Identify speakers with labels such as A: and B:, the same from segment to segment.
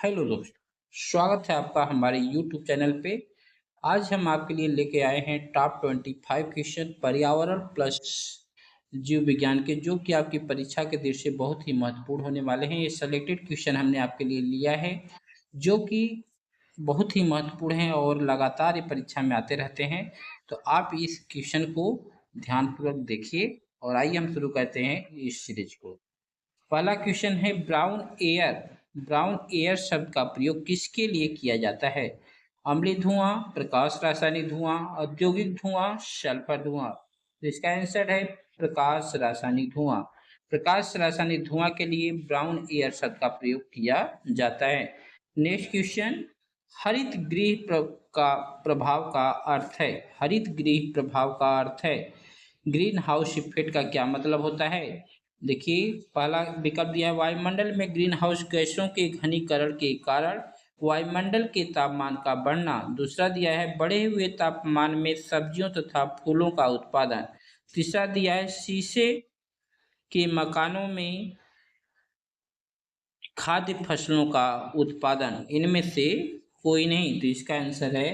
A: Hello दोस्तों, स्वागत है आपका हमारे YouTube चैनल पे। आज हम आपके लिए लेके आए हैं टॉप 25 क्वेश्चन पर्यावरण प्लस जीव विज्ञान के, जो कि आपकी परीक्षा के दृष्टि से बहुत ही महत्वपूर्ण होने वाले हैं। ये सेलेक्टेड क्वेश्चन हमने आपके लिए लिया है, जो कि बहुत ही महत्वपूर्ण है और लगातार ये परीक्षा में आते रहते हैं। तो आप इस क्वेश्चन को ध्यानपूर्वक देखिए और आइए हम शुरू करते हैं इस सीरीज को। पहला क्वेश्चन है ब्राउन एयर। ब्राउन एयर शब्द का प्रयोग किसके लिए किया जाता है? अम्लीय धुआं, प्रकाश रासायनिक धुआं, औद्योगिक धुआं, सल्फर धुआं। तो इसका आंसर है प्रकाश रासायनिक धुआं। प्रकाश रासायनिक धुआं के लिए ब्राउन एयर शब्द का प्रयोग किया जाता है। नेक्स्ट क्वेश्चन, हरित गृह का प्रभाव का अर्थ है। हरित गृह प्रभाव का अर्थ है ग्रीन हाउस इफेक्ट का क्या मतलब होता है? देखिए, पहला विकल्प दिया है वायुमंडल में ग्रीन हाउस गैसों के घनीकरण के कारण वायुमंडल के तापमान का बढ़ना। दूसरा दिया है बढ़े हुए तापमान में सब्जियों तथा फूलों का उत्पादन। तीसरा दिया है शीशे के मकानों में खाद्य फसलों का उत्पादन। इनमें से कोई नहीं, तो इसका आंसर है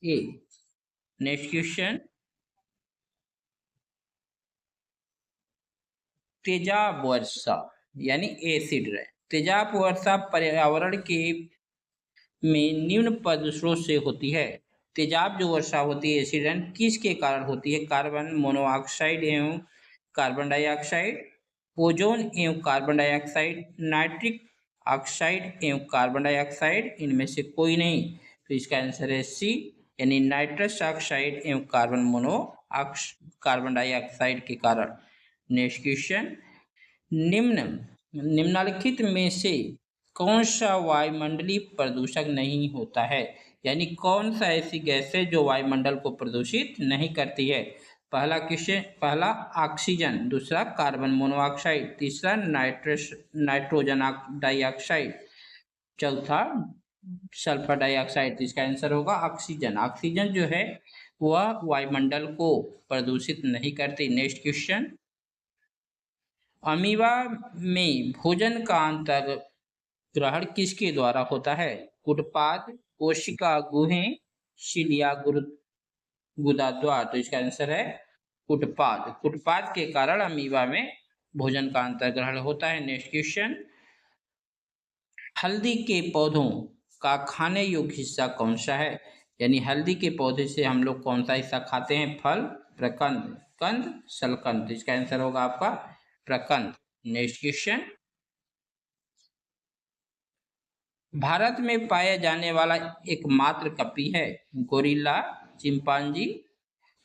A: ए। नेक्स्ट क्वेश्चन, तेजाब वर्षा यानी एसिड रेन। तेजाब वर्षा पर्यावरण के में निम्न प्रदूषणों से होती है। तेजाब जो वर्षा होती है एसिड रेन किसके कारण होती है? कार्बन मोनोऑक्साइड एवं कार्बन डाइऑक्साइड, ओजोन एवं कार्बन डाइऑक्साइड, नाइट्रिक ऑक्साइड एवं कार्बन डाइऑक्साइड। इनमें से कोई नहीं, तो इसका आंसर है सी, यानी नाइट्रस ऑक्साइड एवं कार्बन डाइऑक्साइड के कारण। नेक्स्ट क्वेश्चन, निम्न निम्नलिखित में से कौन सा वायुमंडलीय प्रदूषक नहीं होता है? यानी कौन सा ऐसी गैस है जो वायुमंडल को प्रदूषित नहीं करती है? पहला ऑक्सीजन, दूसरा कार्बन मोनोऑक्साइड, तीसरा नाइट्रोजन डाइऑक्साइड, चौथा सल्फर डाइऑक्साइड। तो इसका आंसर होगा ऑक्सीजन। ऑक्सीजन जो है वह वायुमंडल को प्रदूषित नहीं करती। नेक्स्ट क्वेश्चन, अमीबा में भोजन का अंतर ग्रहण किसके द्वारा होता है? कुटपाद, कोशिका गुहें, शिलिया गुदा द्वार। तो इसका आंसर है कुटपाद। कुटपाद के कारण अमीबा में भोजन का अंतर ग्रहण होता है। नेक्स्ट क्वेश्चन, हल्दी के पौधों का खाने योग्य हिस्सा कौन सा है? यानी हल्दी के पौधे से हम लोग कौन सा हिस्सा खाते हैं? फल, प्रकंद, कंद, शलकंद। तो इसका आंसर होगा आपका प्रकंद। नेक्स्ट क्वेश्चन, भारत में पाया जाने वाला एकमात्र कपी है? Gorilla, chimpanzee,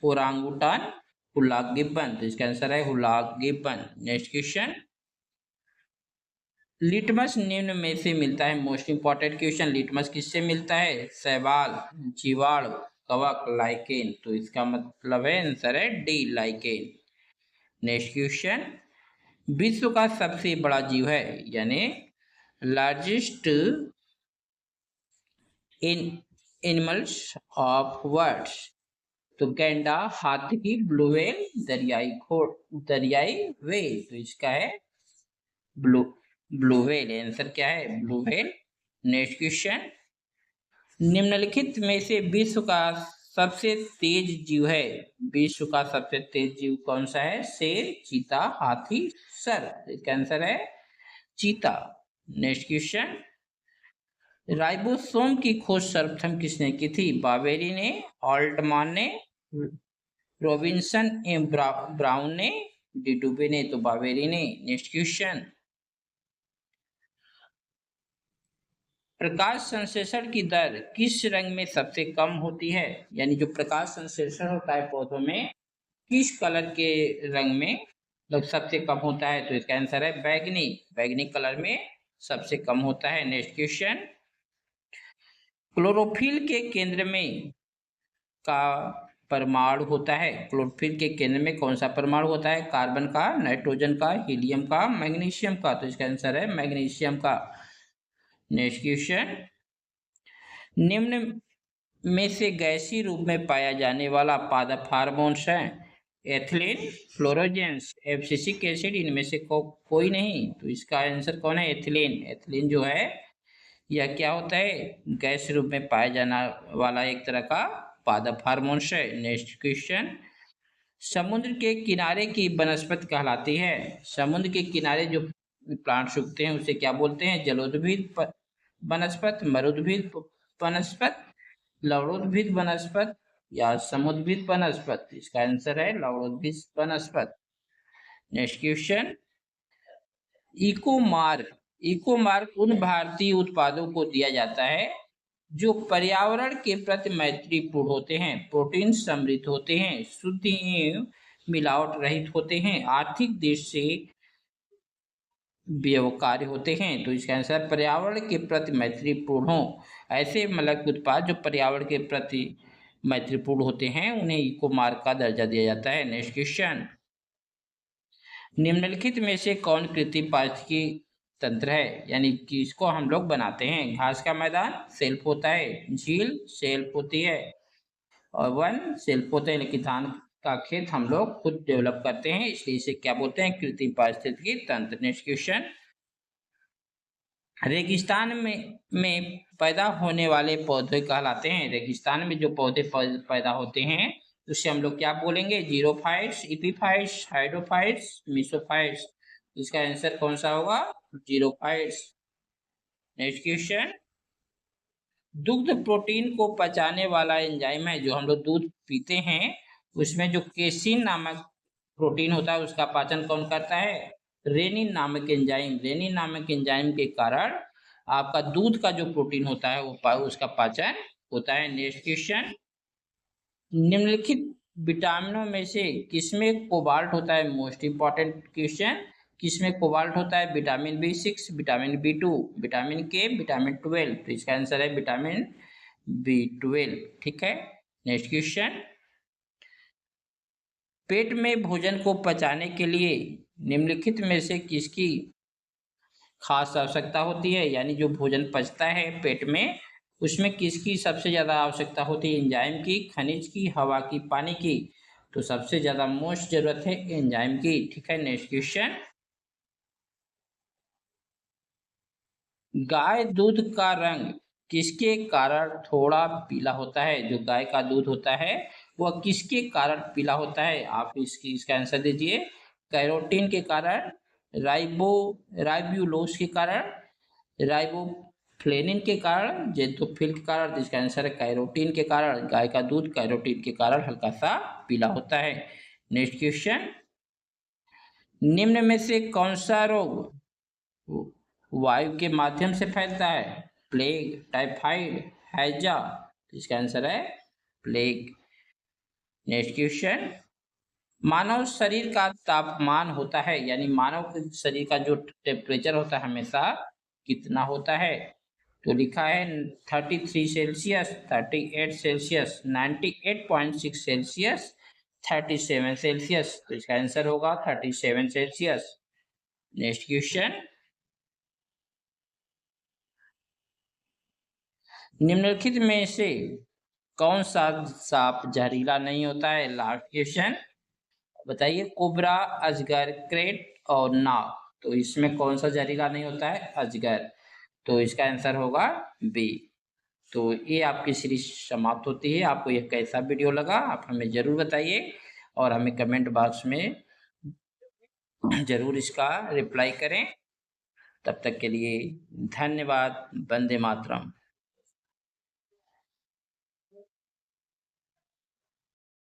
A: orangutan, hoolock gibbon. तो इसका आंसर है hoolock gibbon. Next question, litmus निम्न में से मिलता है? मोस्ट इंपॉर्टेंट क्वेश्चन, लिटमस किससे मिलता है? शैवाल, जीवाणु, कवक, लाइकेन। तो इसका मतलब है आंसर है डी, लाइकेन। नेक्स्ट क्वेश्चन, विश्व का सबसे बड़ा जीव है, यानी largest in animals of words. तो गैंडा, हाथी, ब्लू व्हेल, दरियाई व्हेल। तो इसका है ब्लू ब्लू व्हेल। आंसर क्या है? Blue whale. नेक्स्ट क्वेश्चन, निम्नलिखित में से विश्व का सबसे तेज जीव है? विश्व का सबसे तेज जीव कौन सा है? शेर, चीता, हाथी, सर। इसका आंसर है चीता। नेक्स्ट क्वेश्चन, राइबोसोम की खोज सर्वप्रथम किसने की थी? बावेरी ने, ऑल्टमान ने, रॉबिन्सन एवं ब्राउन ने, डिटूबे ने। तो बावेरी ने। नेक्स्ट क्वेश्चन, प्रकाश संश्लेषण की दर किस रंग में सबसे कम होती है? यानी जो प्रकाश संश्लेषण होता है पौधों में, किस कलर के रंग में सबसे कम होता है? तो इसका आंसर है बैगनी। बैगनी कलर में सबसे कम होता है। नेक्स्ट क्वेश्चन, क्लोरोफिल के केंद्र में का परमाणु होता है? क्लोरोफिल के केंद्र में कौन सा परमाणु होता है? कार्बन का, नाइट्रोजन का, हीलियम का, मैग्नीशियम का। तो इसका आंसर है मैग्नीशियम का। नेक्स्ट क्वेश्चन, निम्न में से गैसीय रूप में पाया जाने वाला पादप हार्मोन्स है? Ethylene, florigens, abscisic acid. इनमें से कोई नहीं, तो इसका आंसर कौन है? एथिलीन। एथिलीन जो है यह क्या होता है? गैस रूप में पाया जाने वाला एक तरह का पादप हार्मोन्स है। नेक्स्ट क्वेश्चन, समुद्र के किनारे की वनस्पति कहलाती है। समुद्र के किनारे जो प्लांट्स उगते हैं उसे क्या बोलते हैं? जलोद्भिद वनस्पति, मरुद्भिद वनस्पति, लवणोद्भिद वनस्पति या समुद्रभिद वनस्पति। इसका आंसर है लवणोद्भिद वनस्पति। नेक्स्ट क्वेश्चन, इको मार्क उन भारतीय उत्पादों को दिया जाता है जो पर्यावरण के प्रति मैत्रीपूर्ण होते हैं, प्रोटीन समृद्ध होते हैं, शुद्ध एवं मिलावट रहित होते हैं, आर्थिक दृष्टि से व्यवहार्य होते हैं। तो इसका आंसर पर्यावरण के प्रति मैत्रीपूर्ण हो, ऐसे मतलब उत्पाद जो पर्यावरण के प्रति मैत्रीपूर्ण होते हैं उन्हें इको मार्क का दर्जा दिया जाता है। नेक्स्ट क्वेश्चन, निम्नलिखित में से कौन कृत्रिम पारिस्थितिकी तंत्र है? यानी कि इसको हम लोग बनाते हैं। घास का मैदान सेल्फ होता है, झील सेल्फ होती है और वन सेल्फ होते हैं, लेकिन धान का खेत हम लोग खुद डेवलप करते हैं, इसलिए इसे क्या बोलते हैं? कृत्रिम पारिस्थितिकी तंत्र। नेक्स्ट क्वेश्चन, रेगिस्तान में पैदा होने वाले पौधे कहलाते हैं। रेगिस्तान में जो पौधे पैदा होते हैं उसे हम लोग क्या बोलेंगे? Xerophytes, epiphytes, hydrophytes, mesophytes. इसका आंसर कौन सा होगा? जीरोफाइट्स। नेक्स्ट क्वेश्चन, दुग्ध प्रोटीन को पचाने वाला एंजाइम है। जो हम लोग दूध पीते हैं उसमें जो केसिन नामक प्रोटीन होता है उसका पाचन कौन करता है? रेनिन नामक एंजाइम। रेनिन नामक एंजाइम के कारण आपका दूध का जो प्रोटीन होता है वो उसका पाचन होता है। नेक्स्ट क्वेश्चन, निम्नलिखित विटामिनों में से किसमें कोबाल्ट होता है? मोस्ट इंपॉर्टेंट क्वेश्चन, किसमें कोबाल्ट होता है? Vitamin B6, vitamin B2, vitamin के, विटामिन 12। तो इसका आंसर है विटामिन B12। ठीक है। नेक्स्ट क्वेश्चन, पेट में भोजन को पचाने के लिए निम्नलिखित में से किसकी खास आवश्यकता होती है? यानी जो भोजन पचता है पेट में उसमें किसकी सबसे ज़्यादा आवश्यकता होती है? एंजाइम की, खनिज की, हवा की, पानी की। तो सबसे ज़्यादा मोस्ट जरूरत है एंजाइम की। ठीक है। नेक्स्ट क्वेश्चन, गाय दूध का रंग किसके कारण थोड़ा पीला होता है? जो गाय का दूध होता है वह किसके कारण पीला होता है? आप इसका आंसर दीजिए। कैरोटीन के कारण, राइब्यूलोस के कारण, राइबोफ्लेविन के कारण, जेंथोफिल के कारण। इसका आंसर है कैरोटीन के कारण। गाय का दूध कैरोटीन के कारण हल्का सा पीला होता है। नेक्स्ट क्वेश्चन, निम्न में से कौन सा रोग वायु के माध्यम से फैलता है? प्लेग, टाइफाइड, हैजा। इसका आंसर है प्लेग। नेक्स्ट क्वेश्चन, मानव शरीर का तापमान होता है, यानी मानव शरीर का जो टेम्परेचर होता है हमेशा कितना होता है? तो लिखा है 33 सेल्सियस, 38 सेल्सियस, 98.6 सेल्सियस, 37 सेल्सियस। तो इसका आंसर होगा 37 सेल्सियस। नेक्स्ट क्वेश्चन, निम्नलिखित में से कौन सा सांप जहरीला नहीं होता है? लास्ट क्वेश्चन बताइए। कोबरा, अजगर, क्रेट और नाग। तो इसमें कौन सा जहरीला नहीं होता है? अजगर। तो इसका आंसर होगा बी। तो ये आपकी सीरीज समाप्त होती है। आपको यह कैसा वीडियो लगा आप हमें जरूर बताइए और हमें कमेंट बॉक्स में जरूर इसका रिप्लाई करें। तब तक के लिए धन्यवाद। वंदे मातरम।